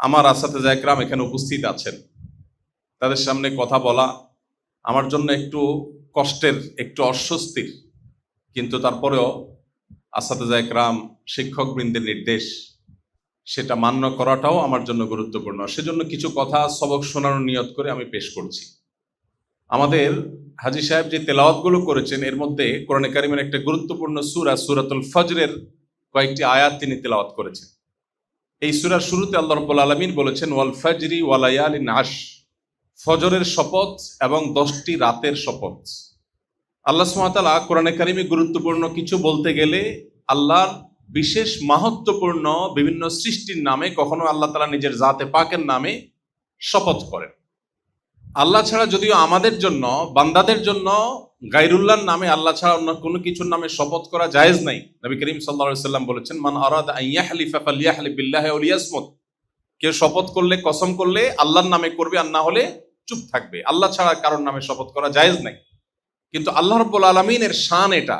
আমার আসাতেজা একরাম এখানে উপস্থিত আছেন, তাদের সামনে কথা বলা আমার জন্য একটু কষ্টের, একটু অস্বস্তির, কিন্তু তারপরেও আসাতেজা একরাম শিক্ষকবৃন্দের নির্দেশ, সেটা মান্য করাটাও আমার জন্য গুরুত্বপূর্ণ। সেজন্য কিছু কথা সবক শোনানোর নিয়ত করে আমি পেশ করছি। আমাদের হাজী সাহেব যে তেলাওয়াতগুলো করেছেন, এর মধ্যে কোরআনে কারিমের একটা গুরুত্বপূর্ণ সূরা সূরাতুল ফজরের কয়েকটি আয়াত তিনি তেলাওয়াত করেছেন। এই সূরার শুরুতে আল্লাহ রাব্বুল আলামিন বলেছেন, ওয়াল ফাজরি ওয়া লায়ালিন আশ, ফজরের শপথ এবং 10টি রাতের শপথ। আল্লাহ সুবহানাহু ওয়া তাআলা কোরআনে কারিমে গুরুত্বপূর্ণ কিছু বলতে গেলে আল্লাহর বিশেষ মাহাত্ম্যপূর্ণ বিভিন্ন সৃষ্টির নামে, কখনো আল্লাহ তাআলা নিজের জাতে পাকের নামে শপথ করেন। আল্লাহ ছাড়া যদিও আমাদের জন্য, বান্দাদের জন্য গায়রুল্লাহর নামে, আল্লাহ ছাড়া অন্য কোনো কিছুর নামে শপথ করা জায়েজ নাই। নবী করিম সাল্লাল্লাহু আলাইহি ওয়াসাল্লাম বলেছেন, মান আরাদা আন ইয়াহলিফা ফালইয়াহলিফ বিল্লাহি আও লিয়াসমুত। কেউ শপথ করলে, কসম করলে আল্লাহর নামে করবে, আর না হলে চুপ থাকবে। আল্লাহ ছাড়া কারোর নামে শপথ করা জায়েজ নাই। কিন্তু আল্লাহ রাব্বুল আলামিনের শান এটা,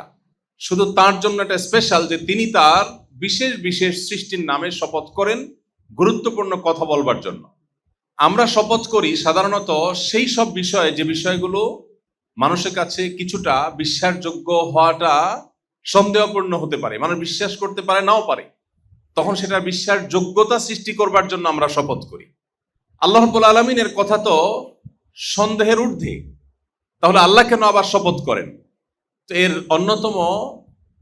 শুধু তার জন্য এটা স্পেশাল যে তিনি তার বিশেষ বিশেষ সৃষ্টির নামে শপথ করেন গুরুত্বপূর্ণ কথা বলবার জন্য। আমরা শপথ করি সাধারণত সেই সব বিষয়ে যে বিষয়গুলো মানুষের কাছে কিছুটা বিশ্বাসযোগ্য হওয়াটা সন্দেহপূর্ণ হতে পারে, মানুষ বিশ্বাস করতে পারে, নাও পারে। তখন সেটার বিশ্বাসযোগ্যতা সৃষ্টি করবার জন্য আমরা শপথ করি। আল্লাহ রাব্বুল আলামিনের কথা তো সন্দেহের ঊর্ধ্বে, তাহলে আল্লাহ কেন আবার শপথ করেন? তো এর অন্যতম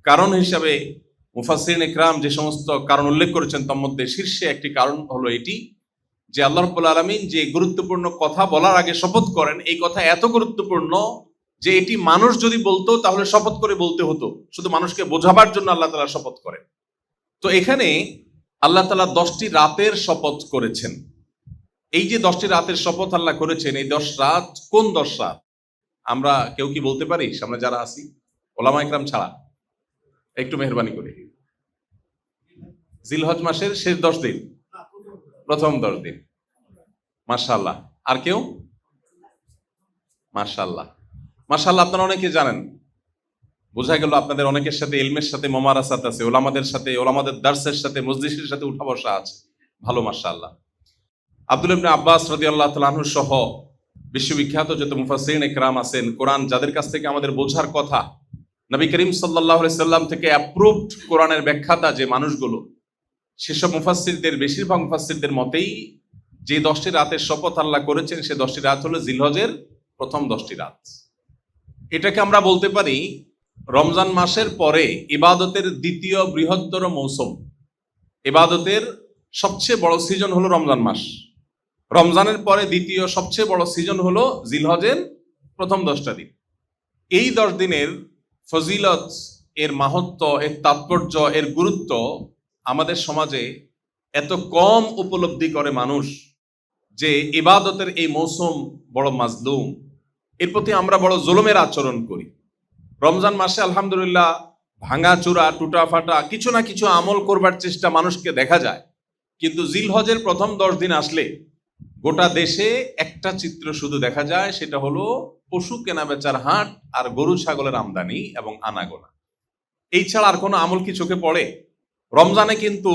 কারণ হিসাবে মুফাসসিরিন ইকরাম যে সমস্ত কারণ উল্লেখ করেছেন, তার মধ্যে শীর্ষে একটি কারণ হলো এটি যে আল্লাহ রাব্বুল আলামিন যে গুরুত্বপূর্ণ কথা বলার আগে শপথ করেন, এই কথা এত গুরুত্বপূর্ণ যে এটি মানুষ যদি বলতো তাহলে শপথ করে বলতে হতো, শুধু মানুষকে বোঝাবার জন্য আল্লাহ তাআলা শপথ করেন। তো এখানে আল্লাহ তাআলা 10টি রাতের শপথ করেছেন। এই যে 10টি রাতের শপথ আল্লাহ করেছেন, এই 10 রাত কোন 10 রাত? আমরা কেউ কি বলতে পারি? সামনে যারা আছি, ওলামা ইকরাম ছাড়া, একটু মেহরবানি করে। জিলহজ মাসের শেষ 10 দিন, প্রথম 10 দিন। মাশাআল্লাহ। আর কেউ? মাশাআল্লাহ, মাশাআল্লাহ। আপনারা অনেকে জানেন, বোঝা গেল আপনাদের অনেকের সাথে ইলমের সাথে মোমারাসাত আছে, ওলামাদের সাথে, ওলামাদের দার্সের সাথে, মজলিসের সাথে উঠা বসা আছে। ভালো, মাশাআল্লাহ। আব্দুল্লাহ ইবনে আব্বাস রাদিয়াল্লাহু তাআলা আনহু সহ বিশ্ববিখ্যাত যত মুফাসসিরিন ইকরাম আছেন, কোরআন যাদের কাছ থেকে আমাদের বোঝার কথা, নবী করিম সাল্লাল্লাহু আলাইহি সাল্লাম থেকে অ্যাপ্রুভড কোরআনের ব্যাখ্যাতা যে মানুষগুলো, সেসব মুফাসসিরদের, বেশিরভাগ মুফাসসিরদের মতেই যে 10টি রাতের শপথ আল্লাহ করেছেন, সে 10টি রাত হলো জিলহজের প্রথম 10টি রাত। এটাকে আমরা বলতে পারি রমজান মাসের পরে ইবাদতের দ্বিতীয় বৃহত্তর মৌসুম। ইবাদতের সবচেয়ে বড় সিজন হলো রমজান মাস। রমজানের পরে দ্বিতীয় সবচেয়ে বড় সিজন হলো জিলহজের প্রথম 10টা দিন। এই 10 দিনের ফজিলত, এর মাহাত্ম্য, এর তাৎপর্য, এর গুরুত্ব আমাদের সমাজে এত কম উপলব্ধি করে মানুষ যে ইবাদতের এই মৌসুম বড় মাজলুম, এর প্রতি আমরা বড় জুলুমের আচরণ করি। রমজান মাসে আলহামদুলিল্লাহ ভাঙা চূড়া, টুটা ফাটা কিছু না কিছু আমল করবার চেষ্টা মানুষকে দেখা যায়, কিন্তু জিলহজের প্রথম 10 দিন আসলে গোটা দেশে একটা চিত্র শুধু দেখা যায়, সেটা হলো পশু কেনা বেচার হাট আর গরু ছাগলের আমদানি এবং আনাগোনা। এই ছাড়া আর কোনো আমল কি চোখে পড়ে? রমজানে কিন্তু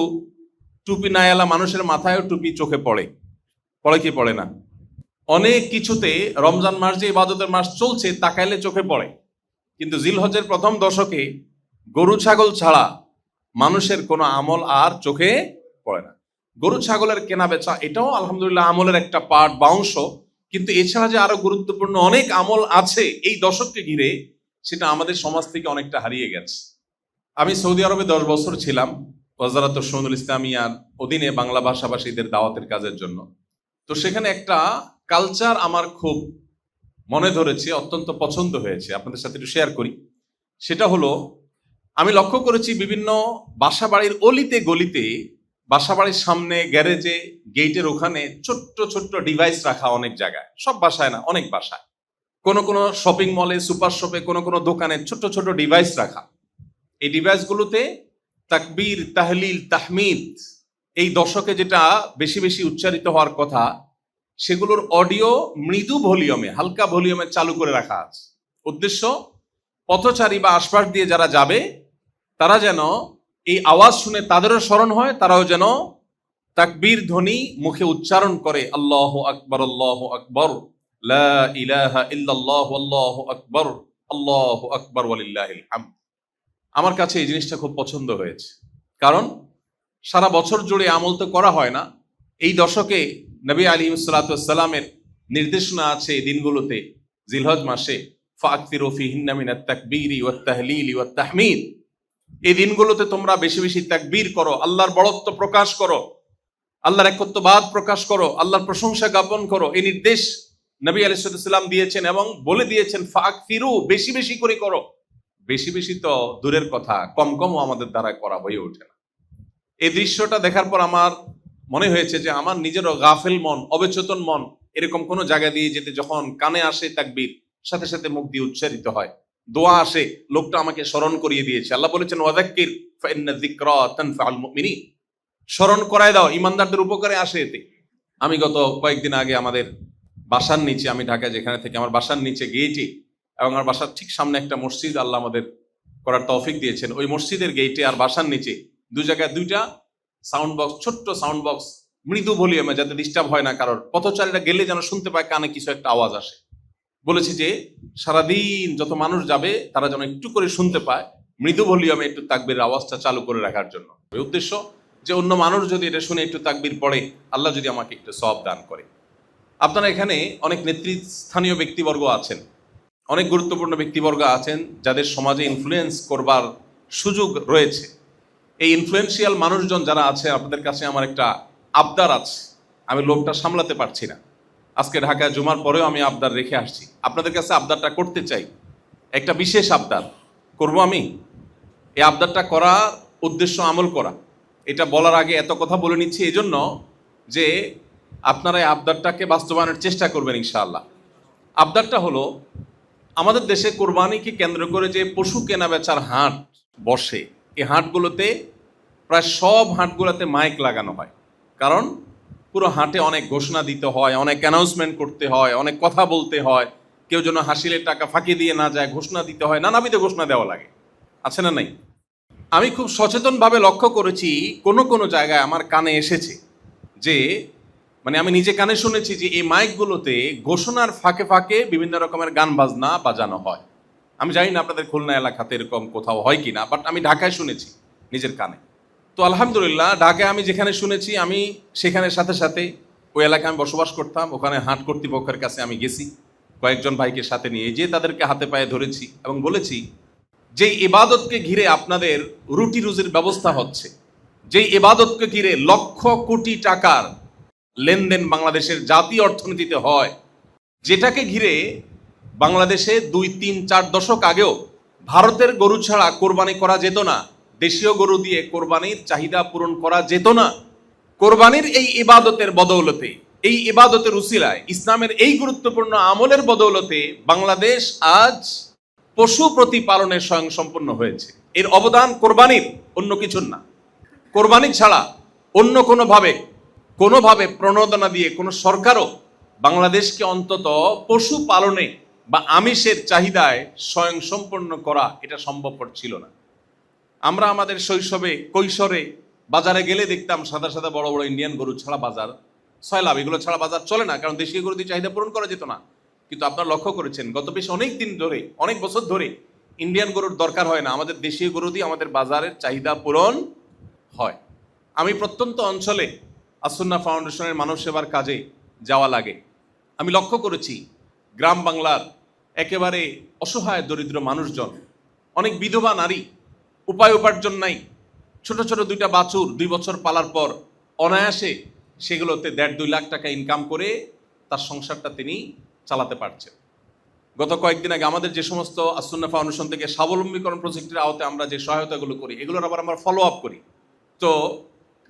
টুপি নায়ালা মানুষের মাথায়ও টুপি চোখে পড়ে, পড়ে কি পড়ে না? অনেক কিছুতে রমজান মাস যে ইবাদতের মাস চলছে, তাকাইলে চোখে পড়ে, কিন্তু জিলহজের প্রথম দশকে গরু ছাগল ছাড়া মানুষের কোনো আমল আর চোখে পড়ে না। গরু ছাগলের কেনা বেচা এটাও আলহামদুলিল্লাহ আমলের একটা পার্ট বা অংশ, কিন্তু এছাড়া যে আরো গুরুত্বপূর্ণ অনেক আমল আছে এই দশককে ঘিরে, সেটা আমাদের সমাজ থেকে অনেকটা হারিয়ে গেছে। আমি সৌদি আরবে 10 বছর ছিলাম ওয়াজারাত শুনুল ইসলামিয়ার অধীনে বাংলা ভাষাভাষীদের দাওয়াতের কাজের জন্য। তো সেখানে একটা কালচার আমার খুব মনে ধরেছে, অত্যন্ত পছন্দ হয়েছে, আপনাদের সাথে একটু শেয়ার করি। সেটা হলো, আমি লক্ষ্য করেছি বিভিন্ন বাসা বাড়ির অলিতে গলিতে, বাসা বাড়ির সামনে, গ্যারেজে, গেটের ওখানে ছোট্ট ছোট্ট ডিভাইস রাখা অনেক জায়গায়, সব বাসায় না, অনেক বাসায়, কোন কোন শপিং মলে, সুপার শপে, কোন কোন দোকানে ছোট্ট ছোট্ট ডিভাইস রাখা। এই ডিভাইসগুলোতে তাকবীর, তাহলিল, তাহমিদ, এই দশকে যেটা বেশি বেশি উচ্চারিত হওয়ার কথা, সেগুলোর অডিও মৃদু ভলিউমে, হালকা ভলিউমে চালু করে রাখা আছে। উদ্দেশ্য, পথচারী বা আশপাশ দিয়ে যারা যাবে তারা যেন এই আওয়াজ শুনে তাদেরও স্মরণ হয়, তারাও যেন তাকবীর ধ্বনি মুখে উচ্চারণ করে আল্লাহু আকবার, আল্লাহু আকবার, লা ইলাহা ইল্লাল্লাহু, আল্লাহু আকবার, আল্লাহু আকবার ওয়ালিল্লাহিল হামদ। আমার কাছে এই জিনিসটা খুব পছন্দ হয়েছে, কারণ সারা বছর জুড়ে আমল তো করা হয় না। এই দশকে নবী আলাইহিস সালাতু ওয়াস সালামের নির্দেশনা আছে এই দিনগুলোতে, জিলহজ মাসে, ফাকতিরু ফিহিন্না মিনাত তাকবীরি ওয়াত তাহলিলি ওয়াত তাহমিদ, এই দিনগুলোতে তোমরা বেশি বেশি তাকবীর করো, আল্লাহর বড়ত্ব প্রকাশ করো, আল্লাহর একত্ববাদ প্রকাশ করো, আল্লাহর প্রশংসা জ্ঞাপন করো। এই নির্দেশ নবী আলাইহিস সালাম দিয়েছেন এবং বলে দিয়েছেন ফাকতিরু, বেশি বেশি করে করো। বেশি বেশি তো দূরের কথা, কম কমও আমাদের দ্বারা করা হয়ে ওঠে না। এই দৃশ্যটা দেখার পর আমার মনে হয়েছে যে আমার নিজেরও গাফেল মন, অবচেতন মন এরকম কোন জায়গা দিয়ে যেতে, যখন কানে আসে তাকবীর, সাথে সাথে মুখ দিয়ে উচ্চারিত হয়, দোয়া আসে, লোকটা আমাকে স্মরণ করিয়ে দিয়েছে। আল্লাহ বলেছেন ওয়াযাক্কির ফাইন্না যিকরা তানফাউল মুমিনিন, স্মরণ করায় দাও, ইমানদারদের উপকারে আসে এতে। আমি গত কয়েকদিন আগে আমাদের বাসার নিচে, আমি ঢাকা যেখানে থেকে, আমার বাসার নিচে গেইটে এবং আমার বাসার ঠিক সামনে একটা মসজিদ আল্লাহ আমাদের করার তৌফিক দিয়েছেন। ওই মসজিদের গেইটে আর বাসার নিচে দুই জায়গায় দুইটা সাউন্ড বক্স, ছোট্ট সাউন্ড বক্স, মৃদু ভলিউমে, যাতে ডিস্টার্ব হয় না কারোর, পথচারীরা গেলে যেন শুনতে পায় কানে কিছু একটা আওয়াজ আসে। বলেছি যে সারাদিন যত মানুষ যাবে তারা যেন একটু করে শুনতে পায়, মৃদু ভলিউমে একটু তাকবীরের আওয়াজটা চালু করে রাখার জন্য। ওই উদ্দেশ্য যে অন্য মানুষ যদি এটা শুনে একটু তাকবীর পড়ে, আল্লাহ যদি আমাকে একটু সওয়াব দান করে। আপনারা এখানে অনেক নেতৃস্থানীয় ব্যক্তিবর্গ আছেন, অনেক গুরুত্বপূর্ণ ব্যক্তিবর্গ আছেন যাদের সমাজে ইনফ্লুয়েন্স করবার সুযোগ রয়েছে। এই ইনফ্লুয়েন্সিয়াল মানুষজন যারা আছে, আপনাদের কাছে আমার একটা আবদার আছে, আমি লোকটা সামলাতে পারছি না। আজকে ঢাকায় জুমার পরেও আমি আবদার রেখে আসছি, আপনাদের কাছে আবদারটা করতে চাই, একটা বিশেষ আবদার করব আমি। এই আবদারটা করার উদ্দেশ্য আমল করা। এটা বলার আগে এত কথা বলে নিচ্ছি এজন্য যে আপনারা এই আবদারটাকে বাস্তবায়নের চেষ্টা করবেন ইনশাআল্লাহ। আবদারটা হলো, আমাদের দেশে কোরবানিকে কেন্দ্র করে যে পশু কেনা বেচার হাট বসে, এই হাটগুলোতে প্রায় সব হাটগুলোতে মাইক লাগানো হয়। কারণ পুরো হাটে অনেক ঘোষণা দিতে হয়, অনেক অ্যানাউন্সমেন্ট করতে হয়, অনেক কথা বলতে হয়, কেউ যেন হাসিলের টাকা ফাঁকি দিয়ে না যায়, ঘোষণা দিতে হয়, নানাবিধ ঘোষণা দেওয়া লাগে, আছে না নাই? আমি খুব সচেতনভাবে লক্ষ্য করেছি, কোন কোন জায়গায় আমার কানে এসেছে যে, মানে আমি নিজে কানে শুনেছি যে এই মাইকগুলোতে ঘোষণার ফাঁকে ফাঁকে বিভিন্ন রকমের গান বাজনা বাজানো হয়। আমি জানি না আপনাদের খুলনা এলাকাতে এরকম কোথাও হয় কিনা, বাট আমি ঢাকায় শুনেছি নিজের কানে। তো আলহামদুলিল্লাহ, ঢাকায় আমি যেখানে শুনেছি, আমি সেখানে সাথে সাথে ওই এলাকায় আমি বসবাস করতাম, ওখানে হাট কর্তৃপক্ষের কাছে আমি গেছি কয়েকজন ভাইকে সাথে নিয়ে, যে তাদেরকে হাতে পায়ে ধরেছি এবং বলেছি, যেই ইবাদতকে ঘিরে আপনাদের রুটি রুজির ব্যবস্থা হচ্ছে, যেই ইবাদতকে ঘিরে লক্ষ কোটি টাকার লেনদেন বাংলাদেশের জাতীয় অর্থনীতিতে হয়, যেটাকে ঘিরে বাংলাদেশে 2-3-4 দশক আগেও ভারতের গরু ছাড়া কোরবানি করা যেত না, দেশীয় গরু দিয়ে কোরবানির চাহিদা পূরণ করা যেত না। কোরবানির এই ইবাদতের বদৌলতে, এই ইবাদতের উসিলায়, ইসলামের এই গুরুত্বপূর্ণ আমলের বদৌলতে বাংলাদেশ আজ পশু প্রতিপালনের স্বয়ংসম্পন্ন হয়েছে। এর অবদান কোরবানির, অন্য কিছুর না। কোরবানি ছাড়া অন্য কোনোভাবে প্রণোদনা দিয়ে কোনো সরকারও বাংলাদেশকে অন্তত পশু পালনে বা আমিষের চাহিদায় স্বয়ংসম্পন্ন করা এটা সম্ভবপর ছিল না। আমরা আমাদের শৈশবে কৈশোরে বাজারে গেলে দেখতাম সাদা সাদা বড় বড় ইন্ডিয়ান গরু ছাড়া বাজার, সয়লাভ, এগুলো ছাড়া বাজার চলে না, কারণ দেশীয় গরু দিয়ে চাহিদা পূরণ করা যেত না। কিন্তু আপনারা লক্ষ্য করেছেন, গত বেশ অনেক দিন ধরে, অনেক বছর ধরে ইন্ডিয়ান গরুর দরকার হয় না, আমাদের দেশীয় গরু দিয়ে আমাদের বাজারের চাহিদা পূরণ হয়। আমি প্রত্যন্ত অঞ্চলে আসুন্না ফাউন্ডেশনের মানব সেবার কাজে যাওয়া লাগে। আমি লক্ষ্য করেছি গ্রাম বাংলার একেবারে অসহায় দরিদ্র মানুষজন, অনেক বিধবা নারী, উপায় উপার্জন নাই, ছোট ছোট 2টা বাছুর 2 বছর পালার পর অনায়াসে সেগুলোতে 1.5-2 লাখ টাকা ইনকাম করে তার সংসারটা তিনি চালাতে পারছেন। গত কয়েকদিন আগে আমাদের যে সমস্ত আসুন্না ফাউন্ডেশন থেকে স্বাবলম্বীকরণ প্রজেক্টের আওতায় আমরা যে সহায়তাগুলো করি, এগুলোর আবার আমরা ফলো আপ করি। তো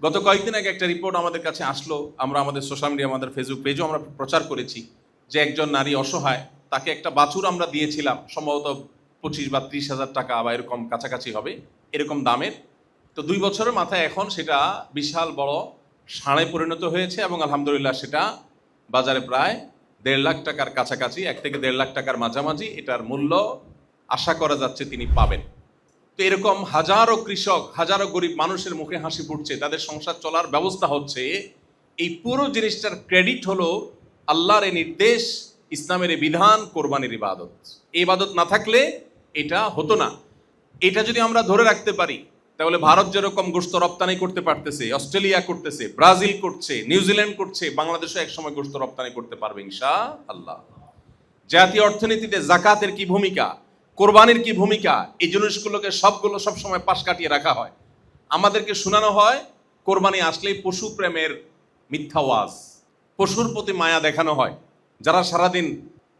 গত কয়েকদিন আগে একটা রিপোর্ট আমাদের কাছে আসলো, আমরা আমাদের সোশ্যাল মিডিয়া, আমাদের ফেসবুক পেজও আমরা প্রচার করেছি, যে একজন নারী অসহায়, তাকে একটা বাছুর আমরা দিয়েছিলাম, সম্ভবত 25 বা 30 হাজার টাকা বা এরকম কাছাকাছি হবে, এরকম দামের। তো 2 বছরের মাথায় এখন সেটা বিশাল বড় ষাঁড়ে পরিণত হয়েছে এবং আলহামদুলিল্লাহ সেটা বাজারে প্রায় 1.5 লাখ টাকার কাছাকাছি, 1 থেকে 1.5 লাখ টাকার মাঝামাঝি এটার মূল্য আশা করা যাচ্ছে তিনি পাবেন। তো এরকম হাজারো কৃষক, হাজারো গরিব মানুষের মুখে হাসি ফুটছে, তাদের সংসার চলার ব্যবস্থা হচ্ছে। এই পুরো জিনিসটার ক্রেডিট হলো আল্লাহর এই নির্দেশ, ইসলামের এই বিধান, কোরবানির ইবাদত। এই ইবাদত না থাকলে এটা হতো না। এটা যদি আমরা ধরে রাখতে পারি, তাহলে ভারত যেরকম গোশত রপ্তানি করতে পারতেছে, অস্ট্রেলিয়া করতেছে, ব্রাজিল করছে, নিউজিল্যান্ড করছে, বাংলাদেশও একসময় গোশত রপ্তানি করতে পারবে ইনশাআল্লাহ। জাতীয় অর্থনীতিতে জাকাতের কি ভূমিকা, কোরবানির কি ভূমিকা, এই জিনিসগুলোকে সবগুলো সবসময় পাশ কাটিয়ে রাখা হয়। আমাদেরকে শোনানো হয় কোরবানি আসলেই পশু প্রেমের মিথ্যা ওয়াজ, পশুর প্রতি মায়া দেখানো হয়। যারা সারাদিন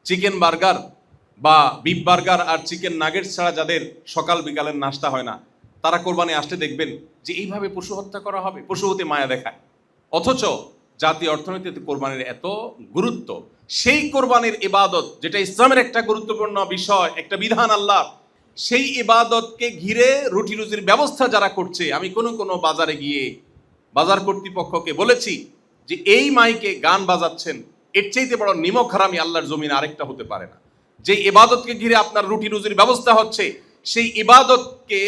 চিকেন বার্গার বা বিফ বার্গার আর চিকেন নাগেটস ছাড়া যাদের সকাল বিকালের নাস্তা হয় না, তারা কোরবানি আসলে দেখবেন যে এইভাবে পশু হত্যা করা হবে, পশু হতে মায়া দেখায়। অথচ জাতীয় অর্থনীতিতে কোরবানির এত গুরুত্ব, সেই কোরবানির ইবাদত যেটা ইসলামের একটা গুরুত্বপূর্ণ বিষয়, একটা বিধান আল্লাহ, সেই ইবাদতকে ঘিরে রুটি রুজির ব্যবস্থা যারা করছে, আমি কোনো বাজারে গিয়ে বাজার কর্তৃপক্ষকে বলেছি যে এই মাইকে গান বাজাচ্ছেন, এর চাইতে বড় নিমক হারামি আল্লাহর জমিনে আরেকটা হতে পারে না। যে ইবাদতকে ঘিরে আপনার রুটি রুজির ব্যবস্থা হচ্ছে, সেই ইবাদতকে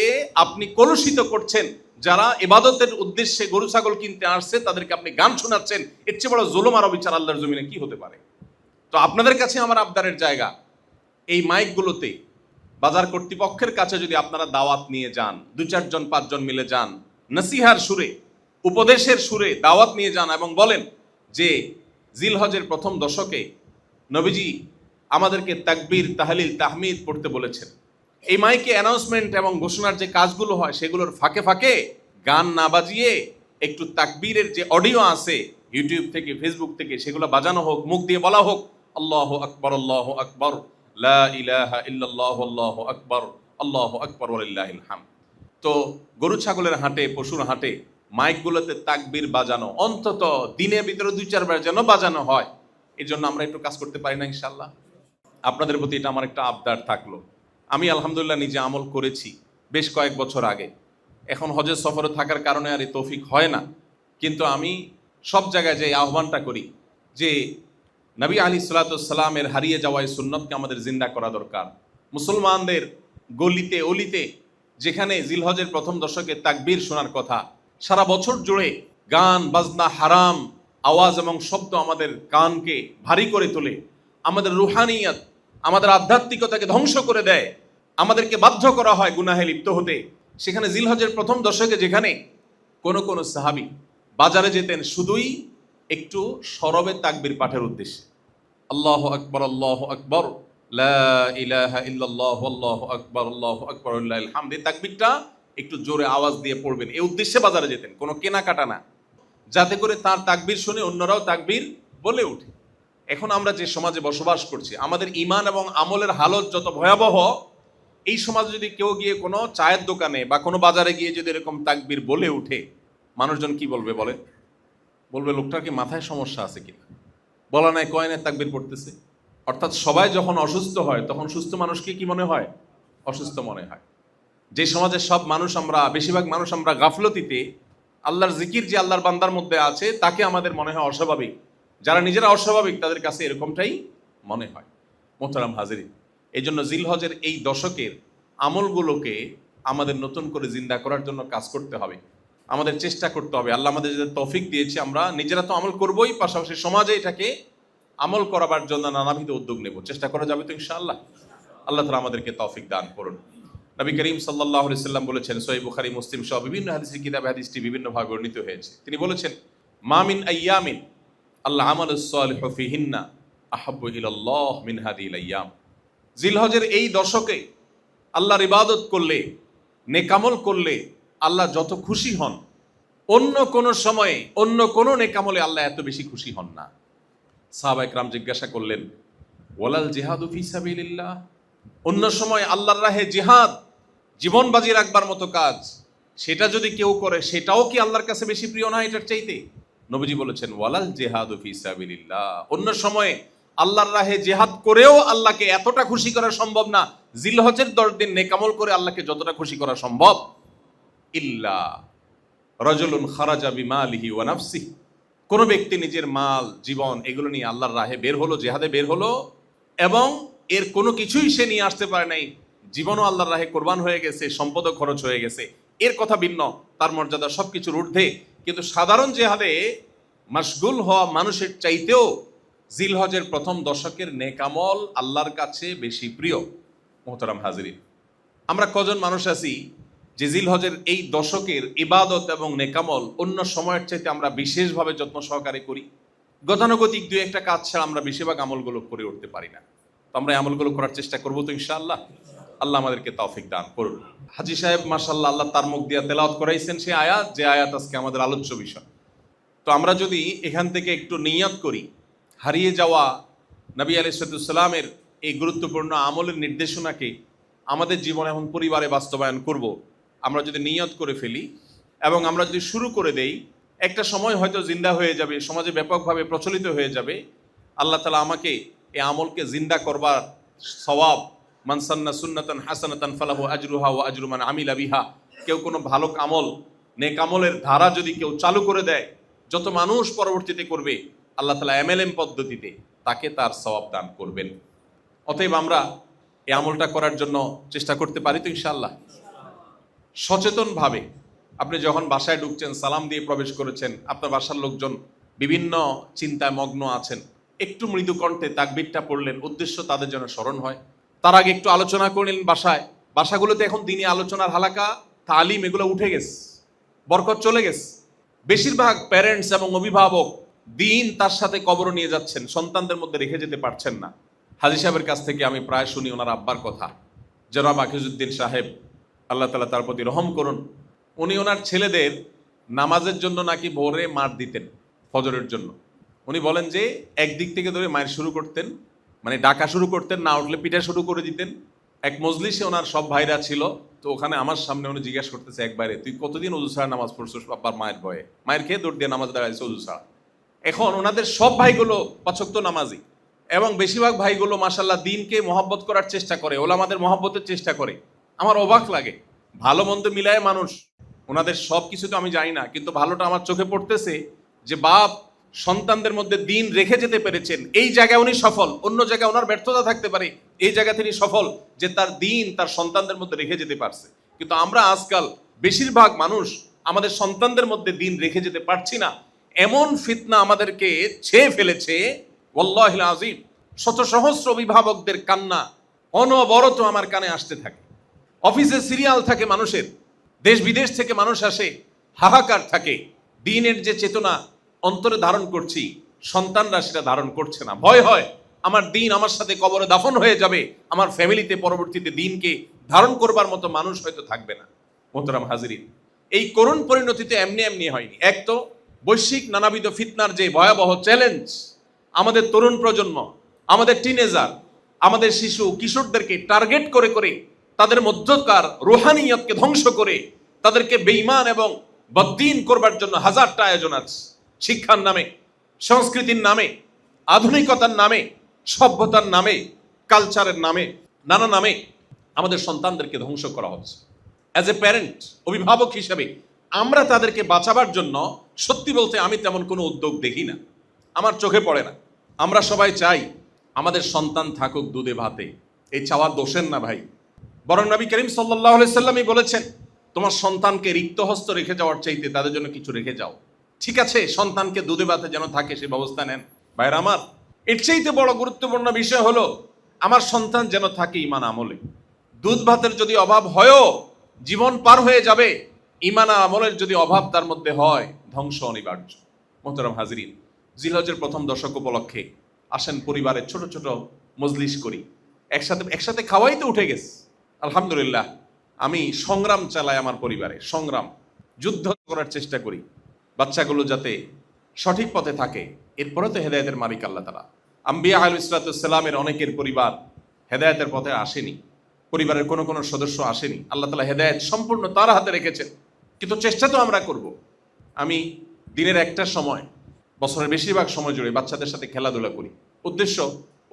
আপনি কলুষিত করছেন। যারা ইবাদতের উদ্দেশ্যে গরু ছাগল কিনতে আসছে তাদেরকে আপনি গান শোনাচ্ছেন, এর চেয়ে বড় জুলুম আর অবিচার আল্লাহর জমিনে কি হতে পারে? তো আপনাদের কাছে আমার আবদারের জায়গা, এই মাইকগুলোতে বাজার কর্তৃপক্ষের কাছে যদি আপনারা দাওয়াত নিয়ে যান, 2-4 জন 5 জন মিলে যান, নসিহার সুরে, উপদেশের সুরে দাওয়াত নিয়ে যান এবং বলেন যে জিলহজের প্রথম দশকে নবীজি আমাদেরকে তাকবীর, তাহলিল, তাহমিদ পড়তে বলেছেন। এই মাইকে অ্যানাউন্সমেন্ট এবং ঘোষণার যে কাজগুলো হয় সেগুলোর ফাঁকে ফাঁকে গান না বাজিয়ে একটু তাকবীরের যে অডিও আছে ইউটিউব থেকে, ফেসবুক থেকে, সেগুলো বাজানো হোক, মুখ দিয়ে বলা হোক আল্লাহু আকবার, আল্লাহু আকবার, লা ইলাহা ইল্লাল্লাহু, আল্লাহু আকবার, আল্লাহু আকবার ওয়ালিল্লাহিল হামদ। তো গরু ছাগলের হাটে, পশুর হাটে মাইকগুলোতে তাকবীর বাজানো অন্তত দিনের ভিতরে 2-4 বার যেন বাজানো হয়। এর জন্য আমরা একটু কাজ করতে পারি না ইনশাআল্লাহ? আপনাদের প্রতি এটা আমার একটা আবদার থাকলো। আমি আলহামদুলিল্লাহ নিজে আমল করেছি বেশ কয়েক বছর আগে। এখন হজের সফরে থাকার কারণে আর এই তৌফিক হয় না, কিন্তু আমি সব জায়গায় যে আহ্বানটা করি যে নবী আলাইহিস সালামের হারিয়ে যাওয়া এই সুন্নতকে আমাদের জিন্দা করা দরকার। মুসলমানদের গলিতে অলিতে যেখানে জিলহজের প্রথম দশকে তাকবীর শোনার কথা, সারা বছর জুড়ে গান বাজনা, হারাম আওয়াজ এবং শব্দ আমাদের কানকে ভারী করে তোলে, আমাদের রুহানিয়াত, আমাদের আধ্যাত্মিকতাকে ধ্বংস করে দেয়, আমাদেরকে বাধ্য করা হয় গুনাহে লিপ্ত হতে। সেখানে জিলহজের প্রথম দশকে যেখানে কোন সাহাবী বাজারে যেতেন শুধুই একটু সরবে তাকবীর পাঠের উদ্দেশ্যে, আল্লাহু আকবার, আল্লাহু আকবার, লা ইলাহা ইল্লাল্লাহু, আল্লাহু আকবার, আল্লাহু আকবার ওয়ালিল্লাহিল হামদ, এই তাকবীরটা একটু জোরে আওয়াজ দিয়ে পড়বেন, এই উদ্দেশ্যে বাজারে যেতেন, কোনো কেনাকাটা না, যাতে করে তার তাকবীর শুনে অন্যরাও তাকবীর বলে ওঠে। এখন আমরা যে সমাজে বসবাস করছি, আমাদের ঈমান এবং আমলের হালত যত ভয়াবহ, এই সমাজে যদি কেউ গিয়ে কোনো চায়ের দোকানে বা কোনো বাজারে গিয়ে যদি এরকম তাকবীর বলে উঠে, মানুষজন কি বলবে বলে? বলবে লোকটার কি মাথায় সমস্যা আছে কিনা, বলা নাই কয় নাই তাকবীর পড়তেছে। অর্থাৎ সবাই যখন অসুস্থ হয় তখন সুস্থ মানুষকে কি মনে হয়? অসুস্থ মনে হয়। যে সমাজের সব মানুষ আমরা, বেশিরভাগ মানুষ আমরা গাফলতিতে, আল্লাহর জিকির যে আল্লাহর বান্দার মধ্যে আছে তাকে আমাদের মনে হয় অস্বাভাবিক। যারা নিজেরা অস্বাভাবিক তাদের কাছে এরকমটাই মনে হয়। মোহতারাম হাজিরিন, এই জন্য জিলহজের এই দশকের আমলগুলোকে আমাদের নতুন করে জিন্দা করার জন্য কাজ করতে হবে, আমাদের চেষ্টা করতে হবে। আল্লাহ আমাদের যে তৌফিক দিয়েছে, আমরা নিজেরা তো আমল করবোই, পাশাপাশি সমাজে এটাকে আমল করাবার জন্য নানাবিধ উদ্যোগ নেব। চেষ্টা করা যাবে তো ইনশাআল্লাহ? আল্লাহ তাআলা আমাদেরকে তৌফিক দান করুন। নবী করিম সাল্লাল্লাহু আলাইহি সাল্লাম বলেছেন, সহিহ বুখারী, মুসলিম সহ বিভিন্ন হাদিসের কিতাবে হাদিসটি বিভিন্নভাবে বর্ণিত হয়েছে। তিনি বলেছেন, মা মিন আইয়ামিন আল্লাহ আমালুস সালিহু ফিহিন্না আহাব্বু ইলাল্লাহ মিন হাদিহিল আইয়াম। জিলহজের এই দশকে আল্লাহর ইবাদত করলে, নেকামল করলে আল্লাহ যত খুশি হন, অন্য কোন সময়ে অন্য কোন নেকামলে আল্লাহ এত বেশি খুশি হন না। সাহাবায়ে কেরাম জিজ্ঞাসা করলেন, ওয়ালাল জিহাদু ফি সাবিলিল্লাহ, অন্য সময় আল্লাহর রাহে জিহাদ, জীবন বাজি রাখবার মতো কাজ, সেটা যদি কেউ করে সেটাও কি আল্লাহর কাছে বেশি প্রিয় না এটার চাইতে? নবীজি বলেছেন, ওয়ালাল জিহাদু ফি সাবিলিল্লাহ, অন্য সময় আল্লাহর রাহে জিহাদ করেও আল্লাহকে এতটা খুশি করা সম্ভব না জিলহজের 10 দিন নেকামল করে আল্লাহকে যতটা খুশি করা সম্ভব। ইল্লা রাজুলুন খারাজা বিমালিহি ওয়া নাফসিহি, কোন ব্যক্তি নিজের মাল, জীবন এগুলো নিয়ে আল্লাহর রাহে বের হলো, জিহাদে বের হলো, এবং এর কোনো কিছুই সে নিয়ে আসতে পারে নাই জীবনও আল্লাহর রাহে কোরবান হয়ে গেছে, সম্পদও খরচ হয়ে গেছে, এর কথা ভিন্ন, তার মর্যাদা সবকিছুর ঊর্ধ্বে। কিন্তু সাধারণ জেহাদে মাশগুল হওয়া মানুষের চাইতেও জিলহজের প্রথম দশকের নেকামল আল্লাহর কাছে বেশি প্রিয়। মোহতারাম হাজিরিন, আমরা কজন মানুষ আছি যে জিলহজের এই দশকের ইবাদত এবং নেকামল অন্য সময়ের চাইতে আমরা বিশেষভাবে যত্ন সহকারে করি? গতানুগতিক দুই একটা কাজ ছাড়া আমরা বেশিরভাগ আমলগুলো করে উঠতে পারি না। তো আমরা এই আমলগুলো করার চেষ্টা করবো তো ইনশাআল্লাহ। আল্লাহ আমাদেরকে তৌফিক দান করুন। হাজী সাহেব মাশাআল্লাহ, আল্লাহ তার মুখ দিয়ে তেলাওয়াত করাইছেন সেই আয়াত, যে আয়াত আজকে আমাদের আলোচ্য বিষয়। তো আমরা যদি এখান থেকে একটু নিয়ত করি, হারিয়ে যাওয়া নবী আলাইহিস সালামের এই গুরুত্বপূর্ণ আমলের নির্দেশনাকে আমাদের জীবনে এখন পরিবারে বাস্তবায়ন করব, আমরা যদি নিয়ত করে ফেলি এবং আমরা যদি শুরু করে দেই, একটা সময় হয়তো জিন্দা হয়ে যাবে, সমাজে ব্যাপকভাবে প্রচলিত হয়ে যাবে। আল্লাহ তাআলা আমাকে এই আমলকে জিন্দা করবার সওয়াব, মান সান্না সুন্নাতান হাসানাতান ফালাহু আজরুহা ওয়া আজরু মান আমিলা বিহা, কেউ কোনো ভালো আমল, নেক আমলের ধারা যদি কেউ চালু করে দেয়, যত মানুষ পরবর্তীতে করবে আল্লাহ তাআলা এমএলএম পদ্ধতিতে তাকে তার সওয়াব দান করবেন। অতএব আমরা এই আমলটা করার জন্য চেষ্টা করতে পারি তো ইনশাআল্লাহ। সচেতনভাবে আপনি যখন বাসায় ঢুকছেন, সালাম দিয়ে প্রবেশ করেছেন, আপনার বাসার লোকজন বিভিন্ন চিন্তায় মগ্ন আছেন, একটু মৃদু কণ্ঠে তাকবীরটা পড়লেন, উদ্দেশ্য তাদের জন্য স্মরণ হয়। তার আগে একটু আলোচনা করলেন বাসাগুলোতে এখন দিনই আলোচনার হালাকা, তালিম এগুলো উঠে গেছে, বরকত চলে গেছে। বেশিরভাগ প্যারেন্টস এবং অভিভাবক দিন তার সাথে কবর নিয়ে যাচ্ছেন, সন্তানদের মধ্যে রেখে যেতে পারছেন না। হাজী সাহেবের কাছ থেকে আমি প্রায় শুনি ওনার আব্বার কথা, জনাব আকিজউদ্দিন সাহেব, আল্লাহ তাআলা তার প্রতি রহম করুন। উনি ওনার ছেলেদের নামাজের জন্য নাকি ভোরে মার দিতেন, ফজরের জন্য। উনি বলেন যে একদিক থেকে ধরে মায়ের শুরু করতেন, মানে ডাকা শুরু করতেন, না উঠলে পিঠা শুরু করে দিতেন। এক মজলিসে ওনার সব ভাইরা ছিল, তো ওখানে আমার সামনে উনি জিজ্ঞাসা করতেছে একবারে, তুই কতদিন অজু ছাড়া নামাজ পড়ছিস বাবার মায়ের ভয়ে? মায়ের খেয়ে দৌড় দিয়ে নামাজ দাঁড়াইছে অজু ছাড়া। এখন ওনাদের সব ভাইগুলো পাঁচ ওয়াক্ত নামাজি এবং বেশিরভাগ ভাইগুলো মাশাআল্লাহ দিনকে মহব্বত করার চেষ্টা করে, ওলামাদের মহব্বতের চেষ্টা করে। আমার অবাক লাগে, ভালো মন্দ মিলায় মানুষ, ওনাদের সব কিছু তো আমি জানি না, কিন্তু ভালোটা আমার চোখে পড়তেছে যে বাপ সন্তানদের মধ্যে দিন রেখে যেতে পেরেছেন, এই জায়গায় উনি সফল। অন্য জায়গায় ওনার ব্যর্থতা থাকতে পারে, এই জায়গায় তিনি সফল যে তার দিন তার সন্তানদের মধ্যে রেখে যেতে পারছে। কিন্তু আমরা আজকাল বেশিরভাগ মানুষ আমাদের সন্তানদের মধ্যে দিন রেখে যেতে পারছি না। এমন ফিতনা আমাদেরকে ছেয়ে ফেলেছে, ওয়াল্লাহিল আযীম, শত সহস্র অভিভাবকদের কান্না অনবরত আমার কানে আসতে থাকে। অফিসে সিরিয়াল থাকে মানুষের, দেশ বিদেশ থেকে মানুষ আসে, হাহাকার থাকে। দিনের যে চেতনা অন্তরে ধারণ করছি, সন্তানরা সেটা ধারণ করছে না। ভয় হয় আমার দিন আমার সাথে কবরে দাফন হয়ে যাবে, আমার ফ্যামিলিতে পরবর্তীতে দিনকে ধারণ করবার মতো মানুষ হয়তো থাকবে না। মোহতারাম হাজিরিন, এই করুণ পরিণতিতে এমনি এমনি হয়নি। এক তো বৈশ্বিক নানাবিধ ফিতনার যে ভয়াবহ চ্যালেঞ্জ, আমাদের তরুণ প্রজন্ম, আমাদের টিনেজার, আমাদের শিশু কিশোরদেরকে টার্গেট করে করে তাদের মধ্যকার রুহানিয়তকে ধ্বংস করে তাদেরকে বেঈমান এবং বদ্দীন করবার জন্য হাজারটা আয়োজন আছে। শিক্ষার নামে, সংস্কৃতির নামে, আধুনিকতার নামে, সভ্যতার নামে, কালচারের নামে, নানা নামে আমাদের সন্তানদেরকে ধ্বংস করা হচ্ছে। অ্যাজ এ প্যারেন্ট, অভিভাবক হিসেবে আমরা তাদেরকে বাঁচাবার জন্য সত্যি বলতে আমি তেমন কোনো উদ্যোগ দেখি না, আমার চোখে পড়ে না। আমরা সবাই চাই আমাদের সন্তান থাকুক দুধে ভাতে, এই চাওয়া দোষের না ভাই, বরং নবী করিম সাল্লাল্লাহু আলাইহি সাল্লামই বলেছেন, তোমার সন্তানকে রিক্ত হস্ত রেখে যাওয়ার চাইতে তাদের জন্য কিছু রেখে যাও। ঠিক আছে, সন্তানকে দুধে ভাতে যেন থাকে সে ব্যবস্থা নেন। ভাইরা আমার, এর চাইতে বড় গুরুত্বপূর্ণ বিষয় হলো আমার সন্তান যেন থাকে ঈমান আমলে। দুধ ভাতের যদি অভাব হয়ও জীবন পার হয়ে যাবে, ঈমান আমলের যদি অভাব তার মধ্যে হয় ধ্বংস অনিবার্য। মোহতারাম হাজিরিন, জিলহজের প্রথম দশক উপলক্ষে আসেন পরিবারের ছোট ছোট মজলিস করি, একসাথে খাওয়াই তো উঠে গেছে। আলহামদুলিল্লাহ, আমি সংগ্রাম চালাই আমার পরিবারে, সংগ্রাম, যুদ্ধ করার চেষ্টা করি বাচ্চাগুলো যাতে সঠিক পথে থাকে। এরপরে তো হেদায়েতের মালিক আল্লাহ তাআলা। আম্বিয়া আলাইহিস সালামের অনেকের পরিবার হেদায়েতের পথে আসেনি, পরিবারের কোনো কোনো সদস্য আসেনি। আল্লাহ তাআলা হেদায়েত সম্পূর্ণ তার হাতে রেখেছেন, কিন্তু চেষ্টা তো আমরা করব। আমি দিনের একটা সময়, বছরের বেশিরভাগ সময় জুড়ে বাচ্চাদের সাথে খেলাধুলা করি। উদ্দেশ্য,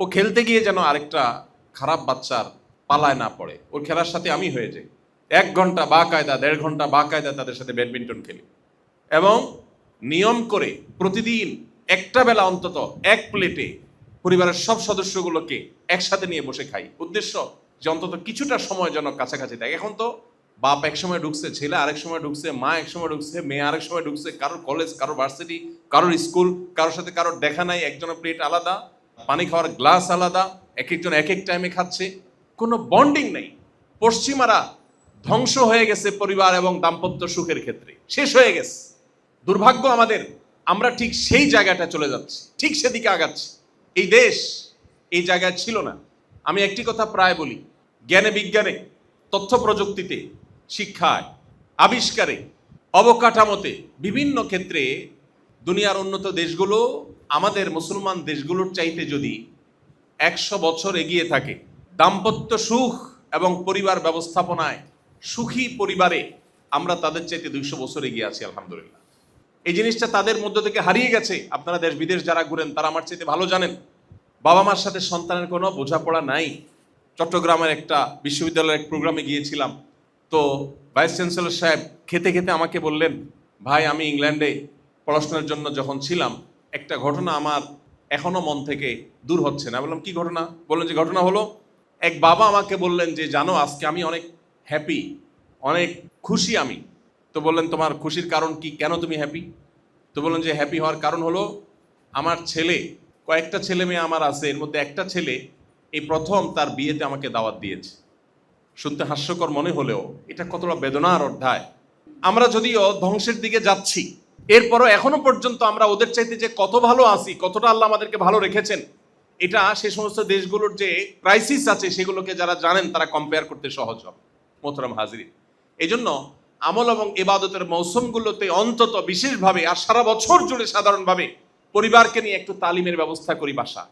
ও খেলতে গিয়ে যেন আরেকটা খারাপ বাচ্চার পালায় না পড়ে, ওর খেলার সাথে আমি হয়ে যাই। 1 ঘন্টা বা কায়দা, 1.5 ঘন্টা বা কায়দা তাদের সাথে ব্যাডমিন্টন খেলি এবং নিয়ম করে প্রতিদিন একটা বেলা অন্তত এক প্লেটে পরিবারের সব সদস্যগুলোকে একসাথে নিয়ে বসে খাই। উদ্দেশ্য, যে অন্তত কিছুটা সময় যেন কাছাকাছি থাকে। এখন তো বাপ এক সময় ঢুকছে, ছেলে আরেক সময় ঢুকছে, মা এক সময় ঢুকছে, মেয়ে আরেক সময় ঢুকছে, কারোর কলেজ, কারোর ভার্সিটি, কারোর স্কুল, কারোর সাথে কারোর দেখা নাই, একজনের প্লেট আলাদা, পানি খাওয়ার গ্লাস আলাদা, এক একজন এক এক টাইমে খাচ্ছে, কোনো বন্ডিং নেই। পশ্চিমারা ধ্বংস হয়ে গেছে পরিবার এবং দাম্পত্য সুখের ক্ষেত্রে, শেষ হয়ে গেছে। দুর্ভাগ্য আমাদের, আমরা ঠিক সেই জায়গাটা চলে যাচ্ছি, ঠিক সেদিকে আগাচ্ছি। এই দেশ এই জায়গায় ছিল না। আমি একটি কথা প্রায় বলি, জ্ঞানে বিজ্ঞানে, তথ্য প্রযুক্তিতে, শিক্ষায়, আবিষ্কারে, অবকাঠামোতে, বিভিন্ন ক্ষেত্রে দুনিয়ার উন্নত দেশগুলো আমাদের মুসলমান দেশগুলোর চাইতে যদি 100 বছর এগিয়ে থাকে, দাম্পত্য সুখ এবং পরিবার ব্যবস্থাপনায়, সুখী পরিবারে আমরা তাদের চাইতে 200 বছর এগিয়ে আছি আলহামদুলিল্লাহ। এই জিনিসটা তাদের মধ্য থেকে হারিয়ে গেছে। আপনারা দেশ বিদেশ যারা ঘুরেন তারা আমার চাইতে ভালো জানেন, বাবা মার সাথে সন্তানের কোনো বোঝাপড়া নাই। চট্টগ্রামের একটা বিশ্ববিদ্যালয়ের এক প্রোগ্রামে গিয়েছিলাম, তো ভাইস চ্যান্সেলর সাহেব খেতে খেতে আমাকে বললেন, ভাই আমি ইংল্যান্ডে পড়াশোনার জন্য যখন ছিলাম, একটা ঘটনা আমার এখনো মন থেকে দূর হচ্ছে না। বললাম কি ঘটনা? বললেন যে ঘটনা হলো, এক বাবা আমাকে বললেন যে জানো আজকে আমি অনেক হ্যাপি, অনেক খুশি আমি। তো বললেন তোমার খুশির কারণ কি, কেন তুমি হ্যাপি? তো বললেন যে হ্যাপি হওয়ার কারণ হলো আমার ছেলে, কয়েকটা ছেলে মেয়ে আমার আছে, এর মধ্যে একটা ছেলে এই প্রথম তার বিয়েতে আমাকে দাওয়াত দিয়েছে। শুনতে হাস্যকর মনে হলেও এটা কতটা বেদনার অধ্যায়। আমরা যদিও ধ্বংসের দিকে যাচ্ছি, এরপরও এখনো পর্যন্ত আমরা ওদের চাইতে যে কত ভালো আছি, কতটা আল্লাহ আমাদেরকে ভালো রেখেছেন, এটা সে সমস্ত দেশগুলোর যে ক্রাইসিস আছে সেগুলোকে যারা জানেন তারা কম্পেয়ার করতে সহজ হবে। মোহতারাম হাজিরিন, এই জন্য আমল এবং ইবাদতের মৌসুমগুলোতে অন্তত বিশেষভাবে আর সারা বছর জুড়ে সাধারণভাবে পরিবারকে নিয়ে একটু তালিমের ব্যবস্থা করি। বাসা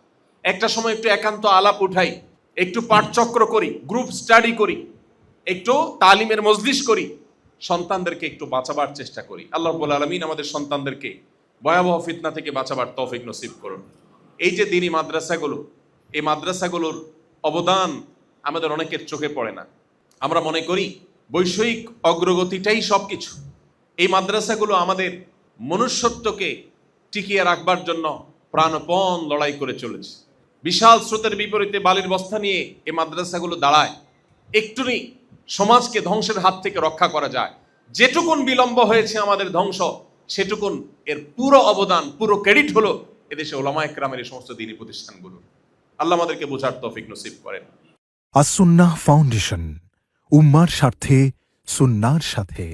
একটা সময় একটু একান্ত আলাপ উঠাই, একটু পাঠচক্র করি, গ্রুপ স্টাডি করি, একটু তালিমের মজলিস করি, সন্তানদেরকে একটু বাঁচাবার চেষ্টা করি। আল্লাহ রাব্বুল আলামিন আমাদের সন্তানদেরকে ভয়াবহ ফিতনা থেকে বাঁচাবার তৌফিক নসিব করুন। এই যে দ্বীনি মাদ্রাসাগুলো, এই মাদ্রাসাগুলোর অবদান আমাদের অনেকের চোখে পড়ে না। আমরা মনে করি বৈষয়িক অগ্রগতিটাই সব কিছু। এই মাদ্রাসাগুলো আমাদের মনুষ্যত্বকে টিকিয়ে রাখবার জন্য প্রাণপণ লড়াই করে চলেছে। বিশাল স্রোতের বিপরীতে বালির বস্তা নিয়ে এই মাদ্রাসাগুলো দাঁড়ায়। একটুনি সমাজকে ধ্বংসের হাত থেকে রক্ষা করা যায়। যেটুকুন বিলম্ব হয়েছে আমাদের ধ্বংস, সেটুকুন এর পুরো অবদান, পুরো ক্রেডিট হলো এদেশে ওলামা একরামের এই সমস্ত দ্বীনি প্রতিষ্ঠানগুলো। আল্লাহ আমাদেরকে বোঝার তৌফিক নসিব করেন। আস-সুন্নাহ ফাউন্ডেশন, উম্মার স্বার্থে সুন্নাহর সাথে।